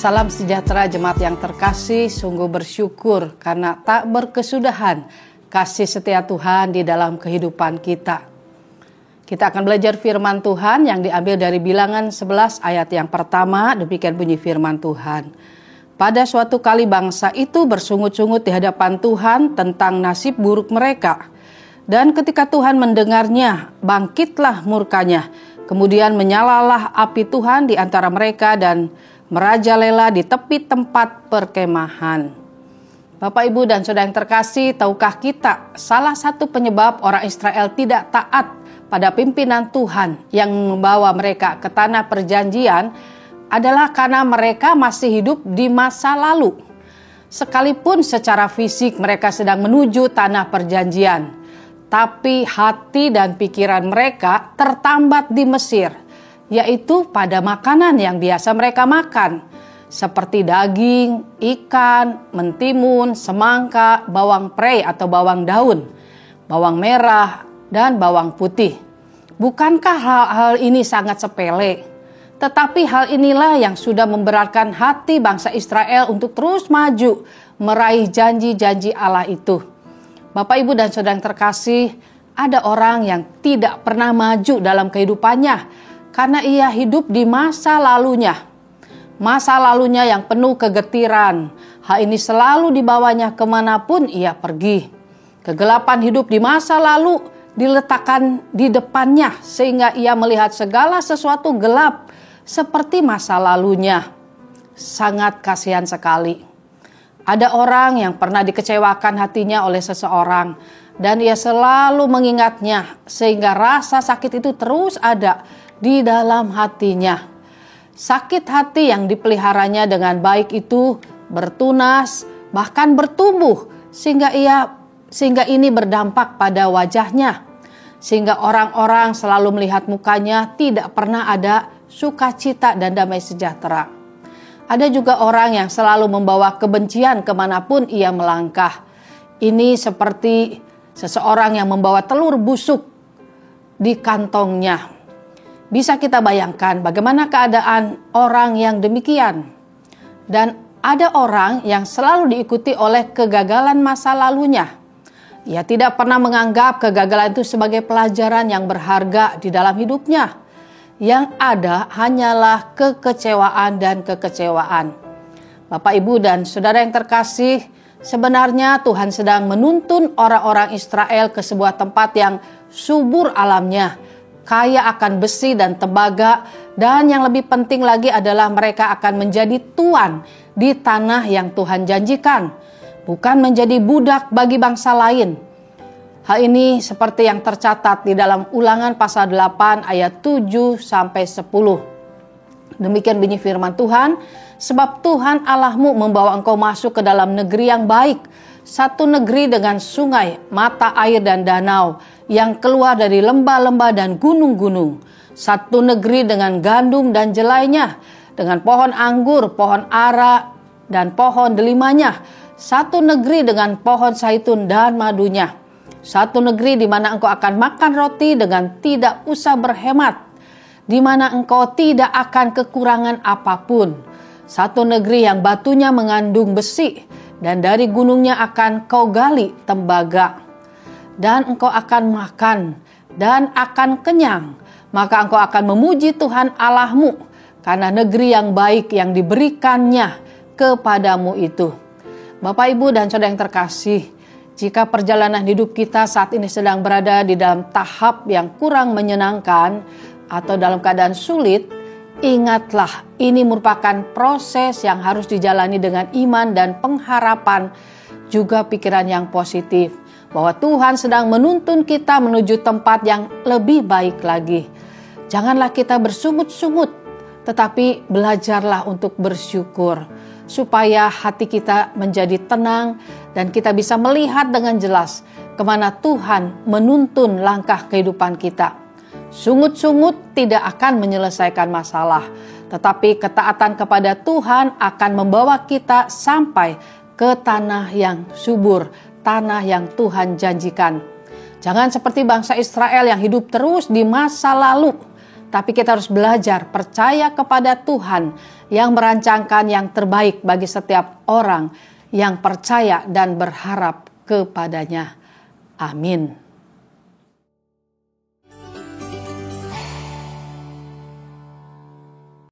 Salam sejahtera jemaat yang terkasih, sungguh bersyukur karena tak berkesudahan kasih setia Tuhan di dalam kehidupan kita. Kita akan belajar firman Tuhan yang diambil dari Bilangan 11 ayat yang pertama, demikian bunyi firman Tuhan. Pada suatu kali bangsa itu bersungut-sungut di hadapan Tuhan tentang nasib buruk mereka. Dan ketika Tuhan mendengarnya, bangkitlah murkanya. Kemudian menyalalah api Tuhan di antara mereka dan merajalela di tepi tempat perkemahan. Bapak, Ibu, dan Saudara yang terkasih, tahukah kita salah satu penyebab orang Israel tidak taat pada pimpinan Tuhan yang membawa mereka ke tanah perjanjian adalah karena mereka masih hidup di masa lalu. Sekalipun secara fisik mereka sedang menuju tanah perjanjian, tapi hati dan pikiran mereka tertambat di Mesir, yaitu pada makanan yang biasa mereka makan, seperti daging, ikan, mentimun, semangka, bawang prei atau bawang daun, bawang merah, dan bawang putih. Bukankah hal-hal ini sangat sepele? Tetapi hal inilah yang sudah memberatkan hati bangsa Israel untuk terus maju meraih janji-janji Allah itu. Bapak, Ibu, dan Saudara yang terkasih, ada orang yang tidak pernah maju dalam kehidupannya karena ia hidup di masa lalunya. Masa lalunya yang penuh kegetiran. Hal ini selalu dibawanya kemanapun ia pergi. Kegelapan hidup di masa lalu diletakkan di depannya sehingga ia melihat segala sesuatu gelap seperti masa lalunya. Sangat kasihan sekali. Ada orang yang pernah dikecewakan hatinya oleh seseorang dan ia selalu mengingatnya sehingga rasa sakit itu terus ada di dalam hatinya. Sakit hati yang dipeliharanya dengan baik itu bertunas, bahkan bertumbuh sehingga ini berdampak pada wajahnya. Sehingga orang-orang selalu melihat mukanya tidak pernah ada sukacita dan damai sejahtera. Ada juga orang yang selalu membawa kebencian kemanapun ia melangkah. Ini seperti seseorang yang membawa telur busuk di kantongnya. Bisa kita bayangkan bagaimana keadaan orang yang demikian. Dan ada orang yang selalu diikuti oleh kegagalan masa lalunya. Ia tidak pernah menganggap kegagalan itu sebagai pelajaran yang berharga di dalam hidupnya. Yang ada hanyalah kekecewaan dan kekecewaan. Bapak, Ibu, dan Saudara yang terkasih, sebenarnya Tuhan sedang menuntun orang-orang Israel ke sebuah tempat yang subur alamnya, kaya akan besi dan tembaga, dan yang lebih penting lagi adalah mereka akan menjadi tuan di tanah yang Tuhan janjikan, bukan menjadi budak bagi bangsa lain. Hal ini seperti yang tercatat di dalam Ulangan pasal 8 ayat 7-10. Demikian bunyi firman Tuhan, sebab Tuhan Allahmu membawa engkau masuk ke dalam negeri yang baik, satu negeri dengan sungai, mata air dan danau, yang keluar dari lembah-lembah dan gunung-gunung. Satu negeri dengan gandum dan jelainya, dengan pohon anggur, pohon ara, dan pohon delimanya. Satu negeri dengan pohon zaitun dan madunya. Satu negeri di mana engkau akan makan roti dengan tidak usah berhemat, di mana engkau tidak akan kekurangan apapun. Satu negeri yang batunya mengandung besi, dan dari gunungnya akan kau gali tembaga. Dan engkau akan makan dan akan kenyang, maka engkau akan memuji Tuhan Allahmu karena negeri yang baik yang diberikannya kepadamu itu. Bapak, Ibu, dan Saudara yang terkasih, jika perjalanan hidup kita saat ini sedang berada di dalam tahap yang kurang menyenangkan atau dalam keadaan sulit, ingatlah ini merupakan proses yang harus dijalani dengan iman dan pengharapan, juga pikiran yang positif, bahwa Tuhan sedang menuntun kita menuju tempat yang lebih baik lagi. Janganlah kita bersungut-sungut, tetapi belajarlah untuk bersyukur, supaya hati kita menjadi tenang dan kita bisa melihat dengan jelas kemana Tuhan menuntun langkah kehidupan kita. Sungut-sungut tidak akan menyelesaikan masalah, tetapi ketaatan kepada Tuhan akan membawa kita sampai ke tanah yang subur, tanah yang Tuhan janjikan. Jangan seperti bangsa Israel yang hidup terus di masa lalu, tapi kita harus belajar percaya kepada Tuhan yang merancangkan yang terbaik bagi setiap orang yang percaya dan berharap kepadanya. Amin.